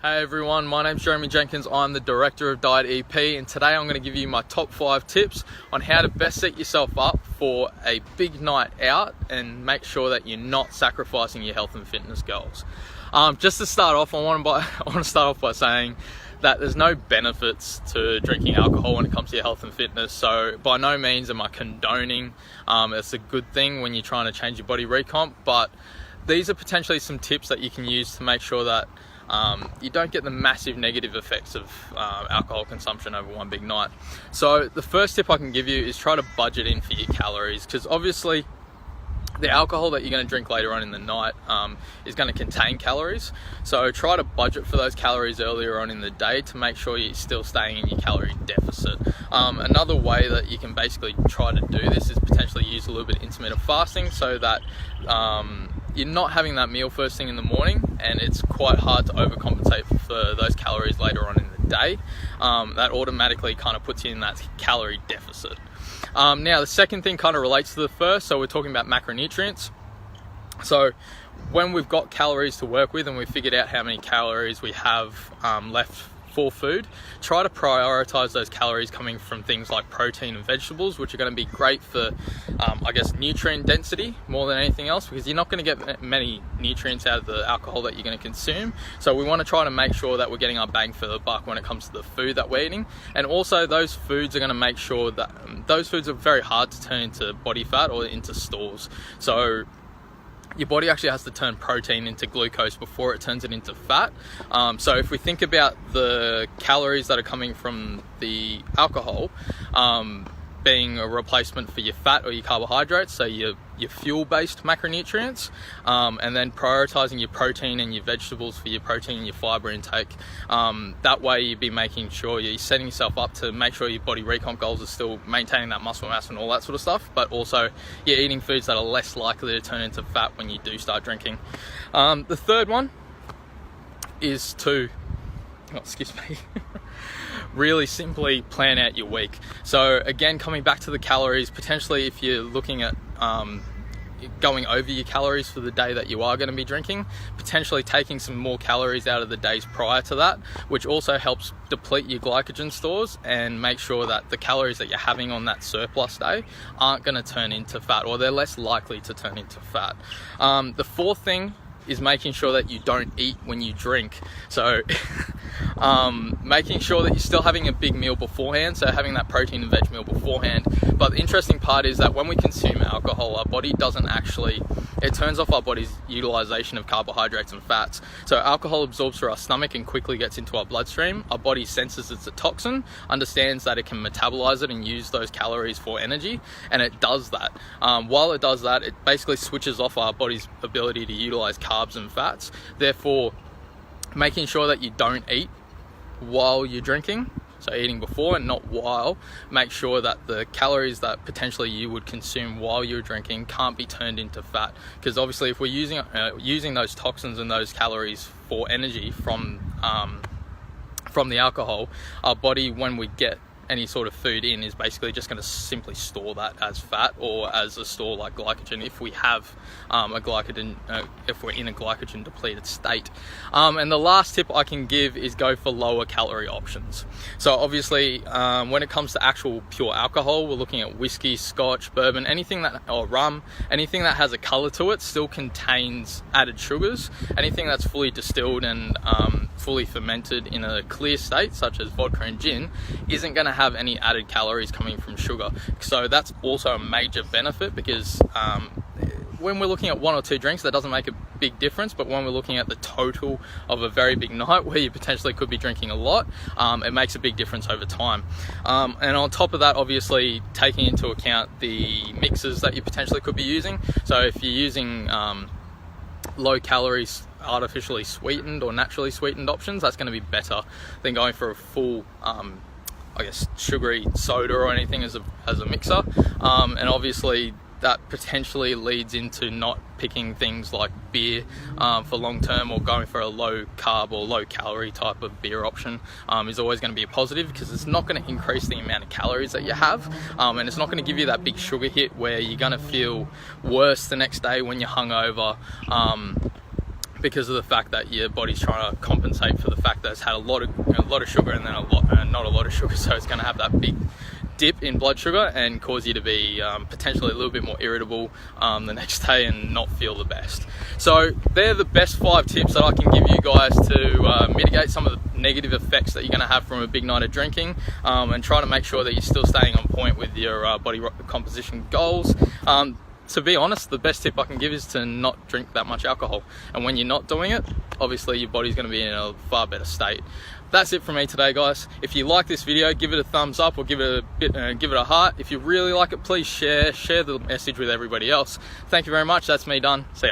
Hey everyone, my name's Jeremy Jenkins. I'm the Director of Diet EP, and today I'm going to give you my top 5 tips on how to best set yourself up for a big night out and make sure that you're not sacrificing your health and fitness goals. Just to start off, I want to start off by saying that there's no benefits to drinking alcohol when it comes to your health and fitness. So by no means am I condoning it's a good thing when you're trying to change your body recomp, but these are potentially some tips that you can use to make sure that you don't get the massive negative effects of alcohol consumption over one big night. So the first tip I can give you is try to budget in for your calories, because obviously the alcohol that you're going to drink later on in the night is going to contain calories. So try to budget for those calories earlier on in the day to make sure you're still staying in your calorie deficit. Another way that you can basically try to do this is potentially use a little bit of intermittent fasting, so that you're not having that meal first thing in the morning, and it's quite hard to overcompensate for those calories later on in the day. That automatically kind of puts you in that calorie deficit. Now the second thing kind of relates to the first, so we're talking about macronutrients. So when we've got calories to work with and we've figured out how many calories we have left for food, try to prioritize those calories coming from things like protein and vegetables, which are going to be great for nutrient density more than anything else, because you're not going to get many nutrients out of the alcohol that you're going to consume. So we want to try to make sure that we're getting our bang for the buck when it comes to the food that we're eating. And also those foods are going to make sure that those foods are very hard to turn into body fat or into stores. So your body actually has to turn protein into glucose before it turns it into fat. So if we think about the calories that are coming from the alcohol being a replacement for your fat or your carbohydrates, so your fuel-based macronutrients, and then prioritizing your protein and your vegetables for your protein and your fiber intake. That way you'd be making sure you're setting yourself up to make sure your body recomp goals are still maintaining that muscle mass and all that sort of stuff, but also you're eating foods that are less likely to turn into fat when you do start drinking. The third one is to, really simply plan out your week. So again, coming back to the calories, potentially if you're looking at going over your calories for the day that you are going to be drinking, potentially taking some more calories out of the days prior to that, which also helps deplete your glycogen stores and make sure that the calories that you're having on that surplus day aren't going to turn into fat, or they're less likely to turn into fat. The fourth thing is making sure that you don't eat when you drink. So making sure that you're still having a big meal beforehand, so having that protein and veg meal beforehand. But the interesting part is that when we consume alcohol, our body doesn't actually, it turns off our body's utilization of carbohydrates and fats. So alcohol absorbs through our stomach and quickly gets into our bloodstream. Our body senses it's a toxin, understands that it can metabolize it and use those calories for energy, and it does that. While it does that, it basically switches off our body's ability to utilize carbs and fats. Therefore, making sure that you don't eat while you're drinking, so eating before and not while, make sure that the calories that potentially you would consume while you're drinking can't be turned into fat, because obviously if we're using those toxins and those calories for energy from the alcohol, our body, when we get any sort of food in, is basically just going to simply store that as fat or as a store like glycogen if we have if we're in a glycogen depleted state. And the last tip I can give is go for lower calorie options. So obviously when it comes to actual pure alcohol, we're looking at whiskey, scotch, bourbon, or rum, anything that has a color to it still contains added sugars. Anything that's fully distilled and fully fermented in a clear state, such as vodka and gin, isn't going to have any added calories coming from sugar. So that's also a major benefit, because when we're looking at one or two drinks, that doesn't make a big difference, but when we're looking at the total of a very big night where you potentially could be drinking a lot, it makes a big difference over time. And on top of that, obviously taking into account the mixes that you potentially could be using. So if you're using low calories, artificially sweetened or naturally sweetened options, that's going to be better than going for a full sugary soda or anything as a mixer. And obviously that potentially leads into not picking things like beer for long term, or going for a low carb or low calorie type of beer option is always going to be a positive, because it's not going to increase the amount of calories that you have, and it's not going to give you that big sugar hit where you're going to feel worse the next day when you're hungover, because of the fact that your body's trying to compensate for the fact that it's had a lot of sugar and then not a lot of sugar, so it's going to have that big dip in blood sugar and cause you to be potentially a little bit more irritable the next day and not feel the best. So they're the best 5 tips that I can give you guys to mitigate some of the negative effects that you're going to have from a big night of drinking, and try to make sure that you're still staying on point with your body composition goals. To be honest, the best tip I can give is to not drink that much alcohol, and when you're not doing it, obviously your body's going to be in a far better state. That's it from me today, guys. If you like this video, give it a thumbs up or give it a heart. If you really like it, please share the message with everybody else. Thank you very much. That's me done. See ya.